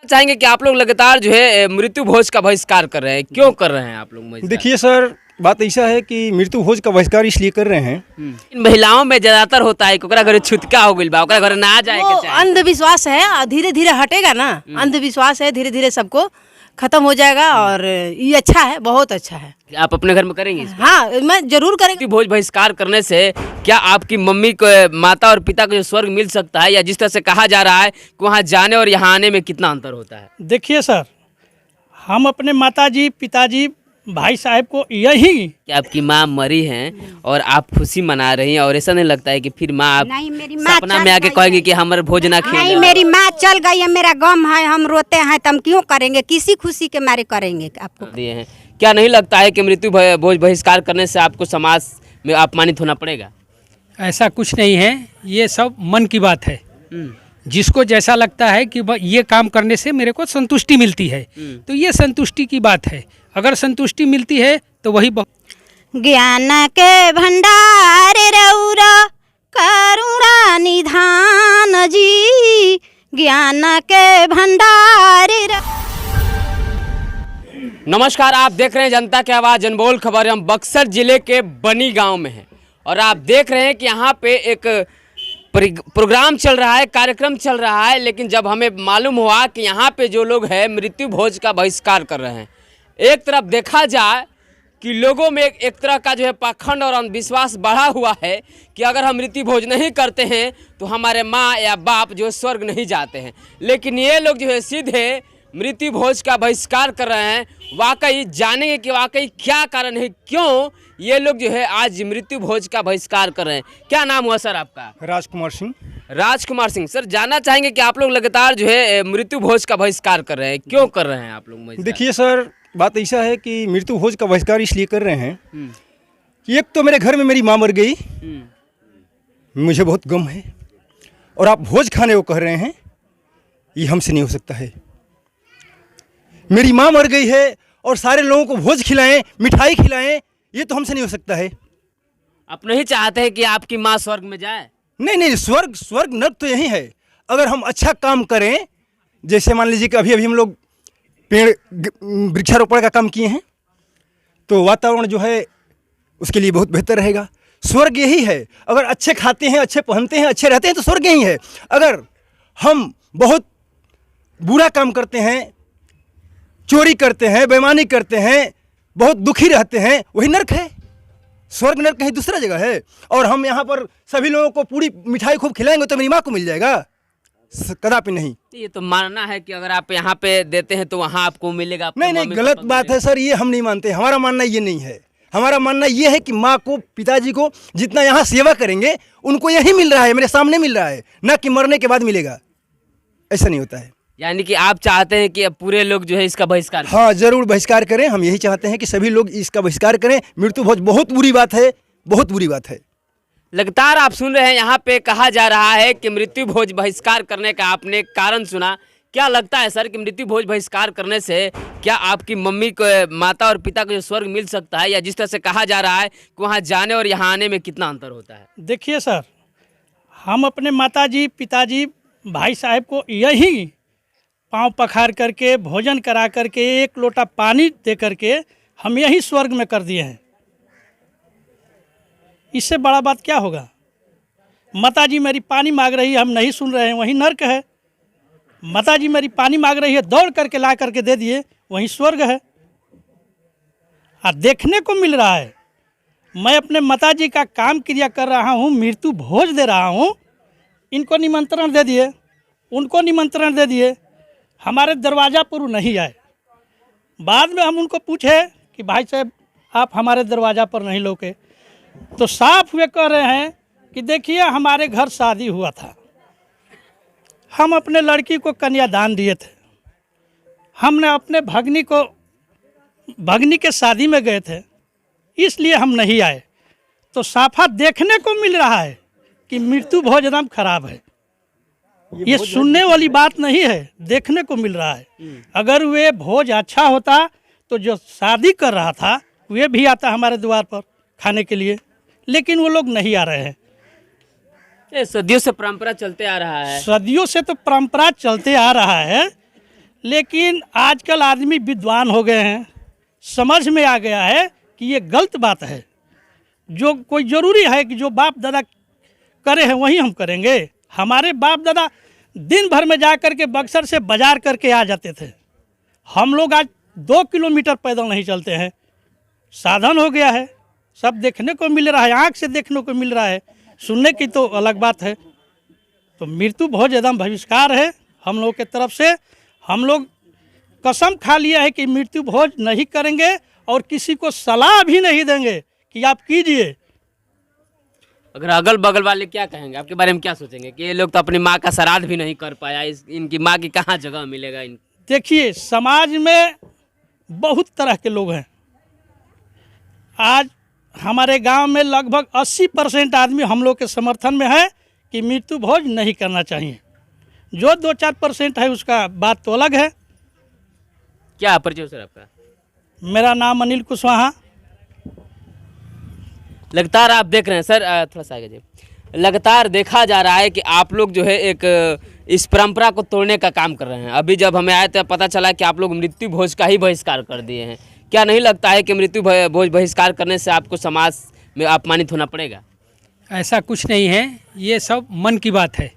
चाहेंगे कि आप लोग लगातार जो है मृत्यु भोज का बहिष्कार कर रहे हैं, क्यों कर रहे हैं आप लोग? देखिए सर, बात ऐसा है कि मृत्यु भोज का बहिष्कार इसलिए कर रहे हैं। इन महिलाओं में ज्यादातर होता है कि ओकरा घरे छुतका हो गइल बा, ओकरा घरे ना जाए वो के चाहे। अंधविश्वास है, धीरे धीरे हटेगा ना। अंधविश्वास है, धीरे धीरे सबको खत्म हो जाएगा और ये अच्छा है, बहुत अच्छा है। आप अपने घर में करेंगे इसको? हाँ, मैं जरूर करेंगे। मृत्यु भोज बहिष्कार करने से क्या आपकी मम्मी को, माता और पिता को जो स्वर्ग मिल सकता है, या जिस तरह से कहा जा रहा है कि वहाँ जाने और यहाँ आने में कितना अंतर होता है? देखिए सर, हम अपने माताजी, पिताजी, भाई साहब को यही कि आपकी माँ मरी हैं और आप खुशी मना रही हैं, और ऐसा नहीं लगता है कि फिर माँ आप नहीं, मेरी माँ सपना चल में आके गई कहेंगे कि हमारे भोज ना नहीं, खिलाओ? मेरी माँ चल गई है, मेरा गम है, हम रोते हैं तो हम क्यों करेंगे? किसी खुशी के मारे करेंगे आपको। दिए हैं। क्या नहीं लगता है कि मृत्यु भोज बहिष्कार करने से आपको समाज में अपमानित होना पड़ेगा? ऐसा कुछ नहीं है, ये सब मन की बात है। जिसको जैसा लगता है कि ये काम करने से मेरे को संतुष्टि मिलती है, तो ये संतुष्टि की बात है। अगर संतुष्टि मिलती है तो वही ज्ञान के भंडार रौरा करुणा निधान जी, ज्ञान के भंडार नमस्कार, आप देख रहे हैं जनता की आवाज़ अनमोल खबर। हम बक्सर जिले के बनी गांव में हैं और आप देख रहे हैं कि यहाँ पे एक प्रोग्राम चल रहा है, कार्यक्रम चल रहा है, लेकिन जब हमें मालूम हुआ कि यहाँ पे जो लोग हैं मृत्यु भोज का बहिष्कार कर रहे हैं, एक तरफ देखा जाए कि लोगों में एक तरह का जो है पाखंड और अंधविश्वास बढ़ा हुआ है कि अगर हम मृत्यु भोज नहीं करते हैं तो हमारे माँ या बाप जो है स्वर्ग नहीं जाते हैं। लेकिन ये लोग जो है सीधे मृत्यु भोज का बहिष्कार कर रहे हैं। वाकई जानेंगे कि वाकई क्या कारण है, क्यों ये लोग जो है आज मृत्यु भोज का बहिष्कार कर रहे हैं। क्या नाम हुआ सर आपका? राजकुमार सिंह। राजकुमार सिंह। सर, जानना चाहेंगे कि आप लोग लगातार जो है मृत्यु भोज का बहिष्कार कर रहे हैं, क्यों कर रहे हैं आप लोग? देखिए सर, बात ऐसा है कि मृत्यु भोज का बहिष्कार इसलिए कर रहे हैं कि एक तो मेरे घर में मेरी माँ मर गई, मुझे बहुत गम है, और आप भोज खाने को कह रहे हैं, ये हमसे नहीं हो सकता है। मेरी माँ मर गई है और सारे लोगों को भोज खिलाएं, मिठाई खिलाएं, ये तो हमसे नहीं हो सकता है। आप नहीं चाहते हैं कि आपकी माँ स्वर्ग में जाए? नहीं नहीं, स्वर्ग नर्क तो यही है। अगर हम अच्छा काम करें, जैसे मान लीजिए कि अभी हम लोग पेड़ वृक्षारोपण का काम किए हैं, तो वातावरण जो है उसके लिए बहुत बेहतर रहेगा। स्वर्ग यही है। अगर अच्छे खाते हैं, अच्छे पहनते हैं, अच्छे रहते हैं, तो स्वर्ग यही है। अगर हम बहुत बुरा काम करते हैं, चोरी करते हैं, बेईमानी करते हैं, बहुत दुखी रहते हैं, वही नर्क है। स्वर्ग नर्क कहीं दूसरा जगह है। और हम यहाँ पर सभी लोगों को पूरी मिठाई खूब खिलाएंगे तो मेरी माँ को मिल जाएगा? कदापि नहीं। ये तो मानना है कि अगर आप यहाँ पे देते हैं तो वहाँ आपको मिलेगा। नहीं नहीं, गलत बात है सर, ये हम नहीं मानते। हमारा मानना ये नहीं है। हमारा मानना ये है कि माँ को, पिताजी को जितना यहाँ सेवा करेंगे उनको यही मिल रहा है, मेरे सामने मिल रहा है, ना कि मरने के बाद मिलेगा। ऐसा नहीं होता है। यानी कि आप चाहते हैं कि अब पूरे लोग जो है इसका बहिष्कार? हाँ, जरूर बहिष्कार करें। हम यही चाहते हैं कि सभी लोग इसका बहिष्कार करें। मृत्यु भोज बहुत बुरी बात है, बहुत बुरी बात है। लगातार आप सुन रहे हैं, यहाँ पे कहा जा रहा है कि मृत्यु भोज बहिष्कार करने का आपने कारण सुना। क्या लगता है सर कि मृत्यु भोज बहिष्कार करने से क्या आपकी मम्मी को, माता और पिता को जो स्वर्ग मिल सकता है, या जिस तरह से कहा जा रहा है कि वहाँ जाने और यहाँ आने में कितना अंतर होता है? देखिए सर, हम अपने माताजी, पिताजी, भाई साहब को यही पाँव पखार करके, भोजन करा करके, एक लोटा पानी दे करके हम यही स्वर्ग में कर दिए हैं। इससे बड़ा बात क्या होगा? माताजी मेरी पानी मांग रही है, हम नहीं सुन रहे हैं, वही नर्क है। माताजी मेरी पानी मांग रही है, दौड़ करके ला करके दे दिए, वही स्वर्ग है। देखने को मिल रहा है, मैं अपने माताजी का काम क्रिया कर रहा हूँ, मृत्यु भोज दे रहा हूँ, इनको निमंत्रण दे दिए, उनको निमंत्रण दे दिए, हमारे दरवाज़ा पर नहीं आए। बाद में हम उनको पूछे कि भाई साहब आप हमारे दरवाज़ा पर नहीं लौके, तो साफ वे कह रहे हैं कि देखिए हमारे घर शादी हुआ था, हम अपने लड़की को कन्यादान दिए थे, हमने अपने भगनी के शादी में गए थे, इसलिए हम नहीं आए। तो साफा देखने को मिल रहा है कि मृत्यु भोज एकदम खराब है। ये सुनने वाली बात नहीं है, देखने को मिल रहा है। अगर वे भोज अच्छा होता तो जो शादी कर रहा था वे भी आता हमारे द्वार पर खाने के लिए, लेकिन वो लोग नहीं आ रहे हैं। ये सदियों से परंपरा चलते आ रहा है। सदियों से तो परंपरा चलते आ रहा है, लेकिन आजकल आदमी विद्वान हो गए हैं, समझ में आ गया है कि ये गलत बात है। जो कोई ज़रूरी है कि जो बाप दादा करे हैं वही हम करेंगे। हमारे बाप दादा दिन भर में जा कर के बक्सर से बाजार करके आ जाते थे। हम लोग आज 2 किलोमीटर पैदल नहीं चलते हैं। साधन हो गया है, सब देखने को मिल रहा है, आँख से देखने को मिल रहा है, सुनने की तो अलग बात है। तो मृत्यु भोज एकदम बहिष्कार है हम लोग के तरफ से। हम लोग कसम खा लिया है कि मृत्यु भोज नहीं करेंगे और किसी को सलाह भी नहीं देंगे कि आप कीजिए। अगर अगल बगल वाले क्या कहेंगे, आपके बारे में क्या सोचेंगे कि ये लोग तो अपनी माँ का श्राद्ध भी नहीं कर पाया, इनकी माँ की कहाँ जगह मिलेगा? देखिए, समाज में बहुत तरह के लोग हैं। आज हमारे गांव में लगभग 80% आदमी हम लोग के समर्थन में है कि मृत्यु भोज नहीं करना चाहिए। जो 2-4% है उसका बात तो अलग है। क्या परिचय सर आपका? मेरा नाम अनिल कुशवाहा। लगातार आप देख रहे हैं सर, थोड़ा सा आगे जी, लगातार देखा जा रहा है कि आप लोग जो है एक इस परंपरा को तोड़ने का काम कर रहे हैं। अभी जब हमें आए तो पता चला कि आप लोग मृत्यु भोज का ही बहिष्कार कर दिए हैं। क्या नहीं लगता है कि मृत्यु भोज बहिष्कार करने से आपको समाज में अपमानित होना पड़ेगा? ऐसा कुछ नहीं है, ये सब मन की बात है।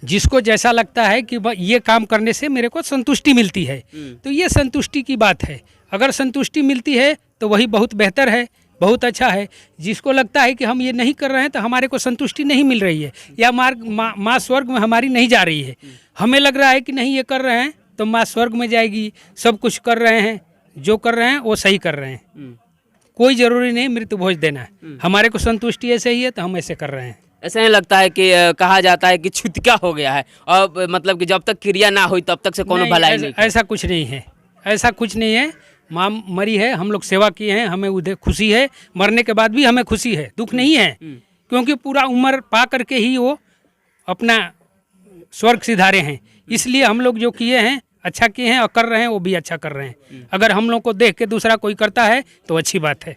जिसको जैसा लगता है कि ये काम करने से मेरे को संतुष्टि मिलती है, तो ये संतुष्टि की बात है। अगर संतुष्टि मिलती है तो वही बहुत बेहतर है, बहुत अच्छा है। जिसको लगता है कि हम ये नहीं कर रहे हैं तो हमारे को संतुष्टि नहीं मिल रही है या माँ स्वर्ग में हमारी नहीं जा रही है, हमें लग रहा है कि नहीं ये कर रहे हैं तो माँ स्वर्ग में जाएगी, सब कुछ कर रहे हैं, जो कर रहे हैं वो सही कर रहे हैं। कोई ज़रूरी नहीं मृत्यु भोज देना है, हमारे को संतुष्टि ऐसे ही है तो हम ऐसे कर रहे हैं। ऐसा नहीं लगता है कि कहा जाता है कि छुतका हो गया है और मतलब कि जब तक क्रिया ना हुई तब तक से कोनो भलाई नहीं? ऐसा कुछ नहीं है, ऐसा कुछ नहीं है। माँ मरी है, हम लोग सेवा किए हैं, हमें उधर खुशी है, मरने के बाद भी हमें खुशी है, दुख नहीं है। क्योंकि पूरा उम्र पा करके ही वो अपना स्वर्ग सिधारे हैं, इसलिए हम लोग जो किए हैं अच्छा किए हैं और कर रहे हैं वो भी अच्छा कर रहे हैं। अगर हम लोग को देख के दूसरा कोई करता है तो अच्छी बात है।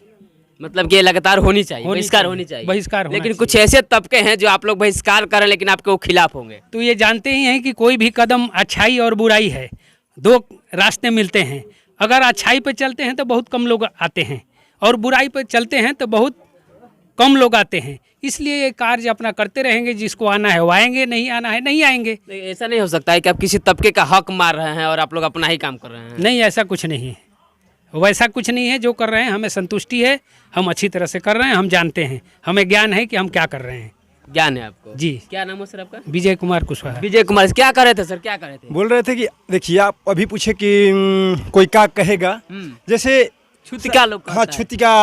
मतलब कि ये लगातार होनी चाहिए, बहिष्कार होनी चाहिए, बहिष्कार होना लेकिन कुछ ऐसे तबके हैं जो आप लोग बहिष्कार करें लेकिन आपके वो खिलाफ होंगे। तो ये जानते ही हैं कि कोई भी कदम अच्छाई और बुराई है, दो रास्ते मिलते हैं। अगर अच्छाई पे चलते हैं तो बहुत कम लोग आते हैं और बुराई पे चलते हैं तो बहुत कम लोग आते हैं। इसलिए ये कार्य अपना करते रहेंगे, जिसको आना है वो आएंगे, नहीं आना है नहीं आएंगे। ऐसा नहीं हो सकता है कि आप किसी तबके का हक मार रहे हैं और आप लोग अपना ही काम कर रहे हैं? नहीं, ऐसा कुछ नहीं है, वैसा कुछ नहीं है। जो कर रहे हैं हमें संतुष्टि है, हम अच्छी तरह से कर रहे हैं, हम जानते हैं, हमें ज्ञान है कि हम क्या कर रहे हैं। ज्ञान है आपको? जी। क्या नाम है सर आपका? विजय कुमार कुशवाहा। विजय कुमार, क्या कर रहे थे सर, क्या कर रहे थे? बोल रहे थे कि देखिए, आप अभी पूछे कि कोई क्या कहेगा, जैसे छुतिका लोग हाँ छुतिका,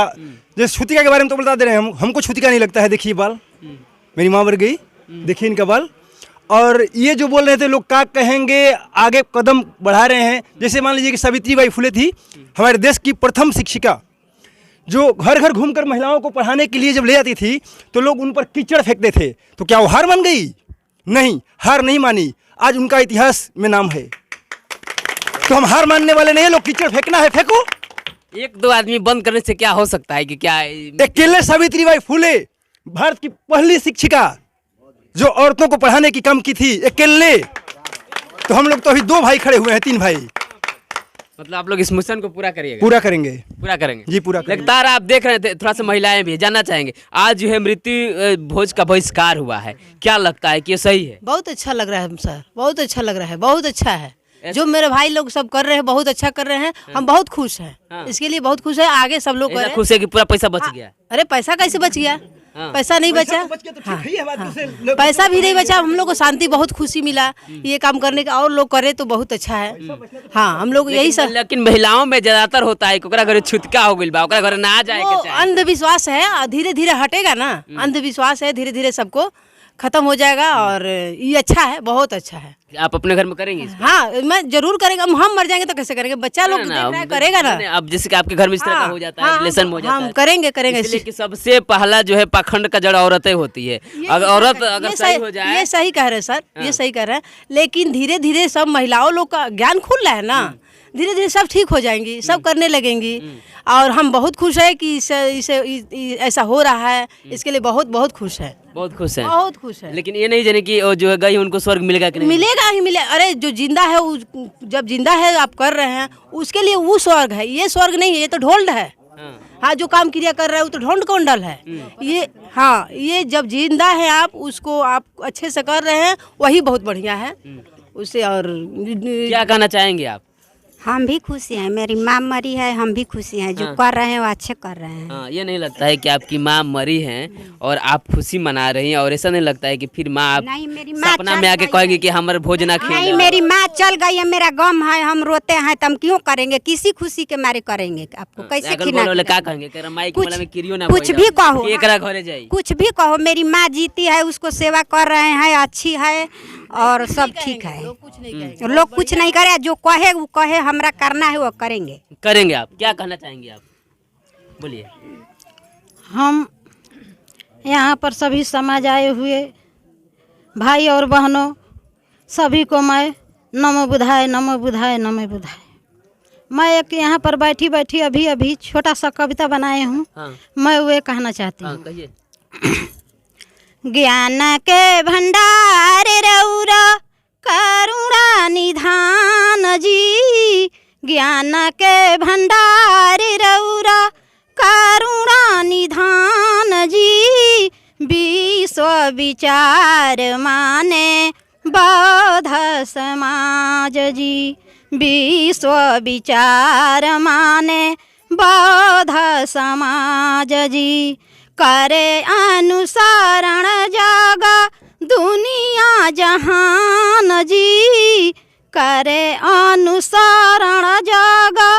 जैसे छुतिका के बारे में तो बता दे रहे हैं हमको छुतिका नहीं लगता है। देखिए बाल, मेरी माँ मर गई, देखिए इनका बाल। और ये जो बोल रहे थे लोग क्या कहेंगे, आगे कदम बढ़ा रहे हैं। जैसे मान लीजिए कि सावित्रीबाई फुले थी, हमारे देश की प्रथम शिक्षिका, जो घर घर घूमकर महिलाओं को पढ़ाने के लिए जब ले जाती थी तो लोग उन पर कीचड़ फेंकते थे। तो क्या वो हार मान गई? नहीं, हार नहीं मानी। आज उनका इतिहास में नाम है। तो हम हार मानने वाले नहीं, लोग कीचड़ फेंकना है फेंको। एक दो आदमी बंद करने से क्या हो सकता है कि क्या? अकेले सावित्रीबाई फुले भारत की पहली शिक्षिका जो औरतों को पढ़ाने की काम की थी, अकेले। तो हम लोग तो अभी 2 भाई खड़े हुए हैं, 3 भाई। मतलब आप लोग इस मिशन को पूरा करिएगा? पूरा करेंगे, पूरा करेंगे जी पूरा करेंगे। लगातार आप देख रहे थे, थोड़ा सा महिलाएं भी जानना चाहेंगे, आज जो है मृत्यु भोज का बहिष्कार हुआ है, क्या लगता है कि ये सही है? बहुत अच्छा लग रहा है सर, बहुत अच्छा लग रहा है, बहुत अच्छा है। जो मेरे भाई लोग सब कर रहे हैं बहुत अच्छा कर रहे हैं, हम बहुत खुश हैं। इसके लिए बहुत खुश है। आगे सब लोग करें। खुश है कि पूरा पैसा बच गया? अरे पैसा कैसे बच गया? पैसा नहीं बचा, हाँ। पैसा भी नहीं बचा। हम लोग को शांति, बहुत खुशी मिला ये काम करने का, और लोग करे तो बहुत अच्छा है। हाँ, हम लोग यही सब। लेकिन महिलाओं में ज्यादातर होता है कि ओकरा घरे छुतका हो गइल बा, ओकरा घरे ना जाए के चाही। अंधविश्वास है, धीरे धीरे हटेगा ना। अंधविश्वास है, धीरे धीरे सबको खत्म हो जाएगा और ये अच्छा है, बहुत अच्छा है। आप अपने घर में करेंगे इसको? हाँ, मैं जरूर करेंगे। हम मर जाएंगे तो कैसे करेंगे? बच्चा लोग देख रहा है, करेगा ना। अब जैसे कि आपके घर में इस तरह का हो जाता है, रिलेशन में हो जाता है, हम करेंगे इसलिए कि सबसे पहला जो है पाखंड का जड़ औरतें होती है। अगर औरत अगर सही हो जाए, ये सही कह रहे हैं सर, ये सही कह रहे हैं। लेकिन धीरे धीरे सब महिलाओं लोग का ज्ञान खुल रहा है ना, धीरे धीरे सब ठीक हो जाएंगी, सब करने लगेंगी। और हम बहुत खुश है कि इसे ऐसा हो रहा है, इसके लिए बहुत बहुत खुश है। बहुत खुश हैं। बहुत खुश है। लेकिन ये नहीं जाने कि वो जो है गई उनको स्वर्ग मिलेगा कि नहीं? मिलेगा ही मिले। अरे जो जिंदा है जब जिंदा है आप कर रहे हैं उसके लिए वो स्वर्ग है, ये स्वर्ग नहीं है, ये तो ढोंड है। हाँ जो काम क्रिया कर रहे हो तो ढोंड कोंडल है ये। हाँ ये जब जिंदा है आप उसको आप अच्छे से कर रहे हैं वही बहुत बढ़िया है उससे। और क्या कहना चाहेंगे आप? हम भी खुशी हैं, मेरी माँ मरी है, हम भी खुशी हैं, जो कर रहे हैं वो अच्छे कर रहे हैं। हाँ, ये नहीं लगता है कि आपकी माँ मरी हैं और आप खुशी मना रही हैं, और ऐसा नहीं लगता है कि फिर माँ आप नहीं, मेरी माँ सपना चल में आके गई कहेगी है। कि हमारे भोज ना नहीं, खिलाओ? मेरी माँ चल गई है, मेरा गम है, हम रोते हैं तो हम क्यों करेंगे, किसी खुशी के मारे करेंगे, आपको कैसे अगल खिला बगल वाले क्या कहेंगे? कह रहा माई के कुछ- वाला में किरियो ना कुछ बोल भी जाओ, कहो। कि एकरा घरे जाई। कुछ भी कहो, मेरी माँ जीती है, उसको सेवा कर रहे हैं, अच्छी है और सब ठीक है। लोग कुछ नहीं कहेंगे। लोग कुछ नहीं करे, जो कहे वो कहे, हमरा करना है वो करेंगे। करेंगे। आप क्या कहना चाहेंगे? आप बोलिए। हम यहाँ पर सभी समाज आए हुए भाई और बहनों सभी को मैं नमो बुधाय नमो बुधाय नमो बुधाय। मैं एक यहाँ पर बैठी बैठी अभी छोटा सा कविता बनाए हूँ। हाँ मैं वो कहना चाहती हाँ हूँ। कहिए। ज्ञान के भंडार रौरा करुणा निधान जी, ज्ञान के भंडार रौरा करुणा निधान जी, विश्व विचार माने बौद्ध समाज जी, विश्व विचार माने बौद्ध समाज जी, करे अनुसरण जागा दुनिया जहान जी, करे अनुसरण जागा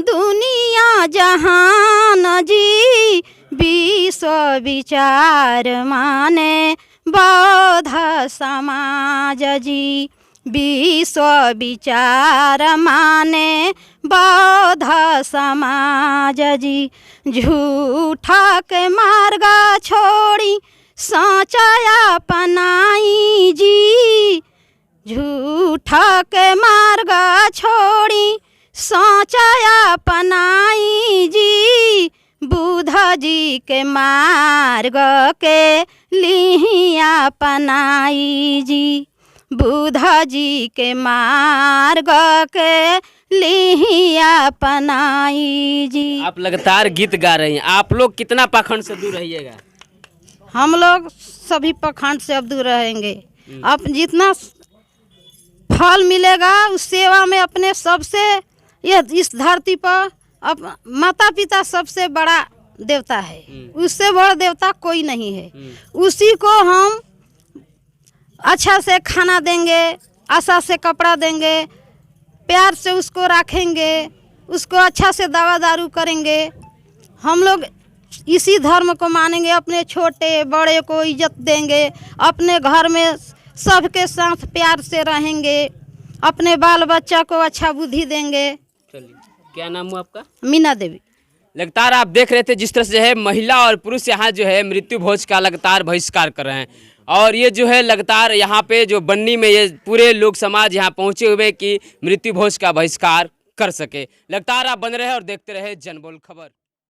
दुनिया जहान जी, विश्व विचार माने बौद्ध समाज जी, विश्व विचार माने बौद्ध समाज जी, झूठा के मार्ग छोड़ी साचा अपनाई जी, झूठा के मार्ग छोड़ी साचा अपनाई जी, बुद्ध जी के मार्ग के लिहिया अपनाई जी, बुद्ध जी के मार्ग के लिहिया अपनाई जी। आप लगातार गीत गा रही हैं, आप लोग कितना पाखंड से दूर रहिएगा? हम लोग सभी पखंड से अब दूर रहेंगे। अब जितना फल मिलेगा उस सेवा में अपने सबसे, ये इस धरती पर अब माता पिता सबसे बड़ा देवता है, उससे बड़ा देवता कोई नहीं है। उसी को हम अच्छा से खाना देंगे, आशा से कपड़ा देंगे, प्यार से उसको रखेंगे, उसको अच्छा से दवा दारू करेंगे। हम लोग इसी धर्म को मानेंगे, अपने छोटे बड़े को इज्जत देंगे, अपने घर में सबके साथ प्यार से रहेंगे, अपने बाल बच्चा को अच्छा बुद्धि देंगे। चलिए, क्या नाम हुआ आपका? मीना देवी। लगातार आप देख रहे थे जिस तरह से है महिला और पुरुष यहाँ जो है मृत्यु भोज का लगातार बहिष्कार कर रहे हैं, और ये जो है लगातार यहाँ पे जो बन्नी में ये पूरे लोग समाज यहाँ पहुँचे हुए कि मृत्यु भोज का बहिष्कार कर सके। लगातार आप बन रहे और देखते रहे जनबोल खबर।